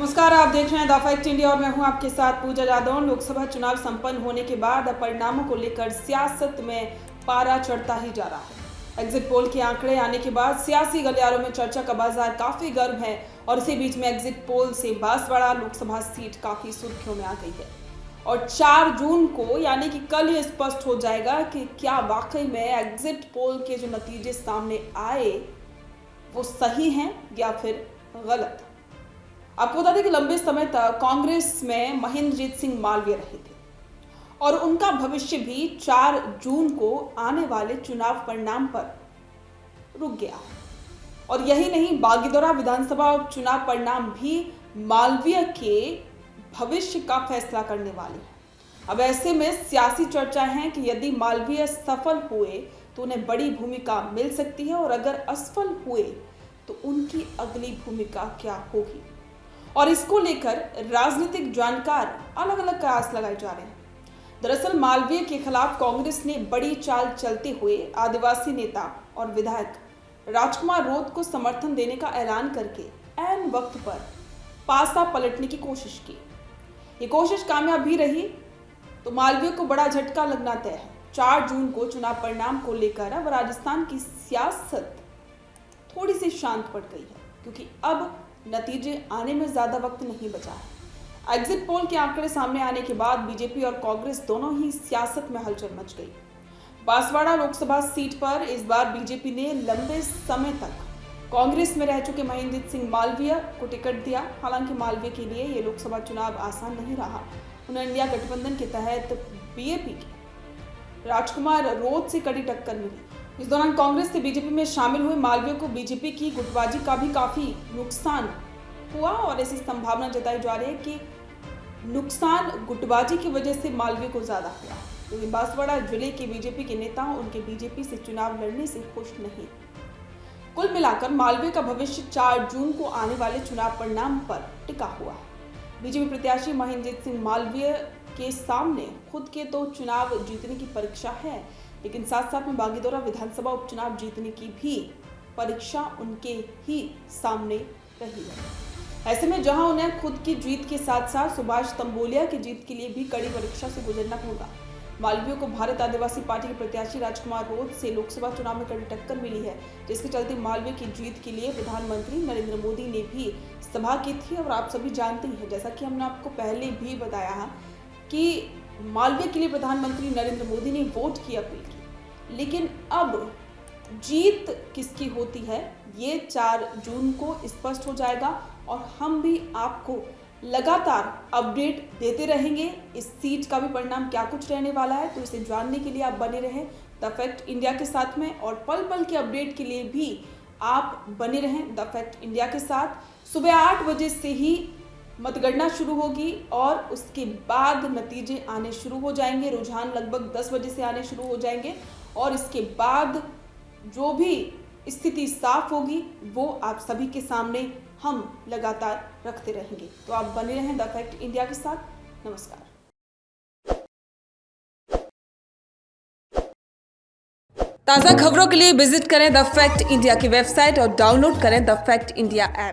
नमस्कार, आप देख रहे हैं द फैक्ट इंडिया और मैं हूं आपके साथ पूजा यादव। लोकसभा चुनाव संपन्न होने के बाद अब परिणामों को लेकर सियासत में पारा चढ़ता ही जा रहा है। एग्जिट पोल के आंकड़े आने के बाद सियासी गलियारों में चर्चा का बाजार काफी गर्म है और इसी बीच में एग्जिट पोल से बांसवाड़ा लोकसभा सीट काफी सुर्खियों में आ गई है और 4 जून को यानी कि कल ही स्पष्ट हो जाएगा कि क्या वाकई में एग्जिट पोल के जो नतीजे सामने आए वो सही हैं या फिर गलत। आपको बता दें कि लंबे समय तक कांग्रेस में महेंद्रजीत सिंह मालवीय रहे थे और उनका भविष्य भी 4 जून को आने वाले चुनाव परिणाम पर रुक गया और यही नहीं, बागीदौरा विधानसभा चुनाव परिणाम भी मालवीय के भविष्य का फैसला करने वाले हैं। अब ऐसे में सियासी चर्चा है कि यदि मालवीय सफल हुए तो उन्हें बड़ी भूमिका मिल सकती है और अगर असफल हुए तो उनकी अगली भूमिका क्या होगी। और इसको लेकर राजनीतिक जानकार अलग अलग कयास लगाए जा रहे हैं। दरअसल मालवीय के खिलाफ कांग्रेस ने बड़ी चाल चलते हुए आदिवासी नेता और विधायक राजकुमार रोत को समर्थन देने का ऐलान करके ऐन वक्त पर पासा पलटने की कोशिश की। ये कोशिश कामयाब भी रही तो मालवीय को बड़ा झटका लगना तय है। 4 जून को चुनाव परिणाम को लेकर अब राजस्थान की सियासत थोड़ी सी शांत पड़ गई है क्योंकि अब नतीजे आने में ज्यादा वक्त नहीं बचा है। एग्जिट पोल के आंकड़े सामने आने के बाद बीजेपी और कांग्रेस दोनों ही सियासत में हलचल मच गई। बांसवाड़ा लोकसभा सीट पर इस बार बीजेपी ने लंबे समय तक कांग्रेस में रह चुके महेंद्रजीत सिंह मालवीय को टिकट दिया। हालांकि मालवीय के लिए ये लोकसभा चुनाव आसान नहीं रहा। उन्हें इंडिया गठबंधन के तहत बीएपी के राजकुमार रोत से कड़ी टक्कर मिली। इस दौरान कांग्रेस से बीजेपी में शामिल हुए मालवीय को बीजेपी की गुटबाजी का भी काफी नुकसान हुआ और ऐसी संभावना जताई जा रही है कि नुकसान गुटबाजी की वजह से मालवीय को ज्यादा हुआ क्योंकि बांसवाड़ा जिले के बीजेपी के नेता उनके बीजेपी से चुनाव लड़ने से खुश नहीं। कुल मिलाकर मालवीय का भविष्य 4 जून को आने वाले चुनाव परिणाम पर टिका हुआ है। बीजेपी प्रत्याशी महेंद्रजीत सिंह मालवीय के सामने खुद के तो चुनाव जीतने की परीक्षा है, लेकिन साथ साथ में बागीदौरा विधानसभा उपचुनाव जीतने की भी परीक्षा उनके ही सामने रही है। ऐसे में जहां उन्हें खुद की जीत के साथ साथ सुभाष तंबोलिया की जीत के लिए भी कड़ी परीक्षा से गुजरना होगा। मालवीय को भारत आदिवासी पार्टी के प्रत्याशी राजकुमार रोत से लोकसभा चुनाव में कड़ी टक्कर मिली है, जिसके चलते मालवीय की जीत के लिए प्रधानमंत्री नरेंद्र मोदी ने भी सभा की थी। और आप सभी जानते हैं, जैसा कि हमने आपको पहले भी बताया है कि मालवीय के लिए प्रधानमंत्री नरेंद्र मोदी ने वोट की अपील की, लेकिन अब जीत किसकी होती है ये 4 जून को स्पष्ट हो जाएगा और हम भी आपको लगातार अपडेट देते रहेंगे। इस सीट का भी परिणाम क्या कुछ रहने वाला है, तो इसे जानने के लिए आप बने रहें द फैक्ट इंडिया के साथ में और पल पल के अपडेट के लिए भी आप बने रहें द फैक्ट इंडिया के साथ। सुबह 8 बजे से ही मतगणना शुरू होगी और उसके बाद नतीजे आने शुरू हो जाएंगे। रुझान लगभग 10 बजे से आने शुरू हो जाएंगे और इसके बाद जो भी स्थिति साफ होगी वो आप सभी के सामने हम लगातार रखते रहेंगे। तो आप बने रहें द फैक्ट इंडिया के साथ। नमस्कार। ताज़ा खबरों के लिए विजिट करें द फैक्ट इंडिया की वेबसाइट और डाउनलोड करें द फैक्ट इंडिया ऐप।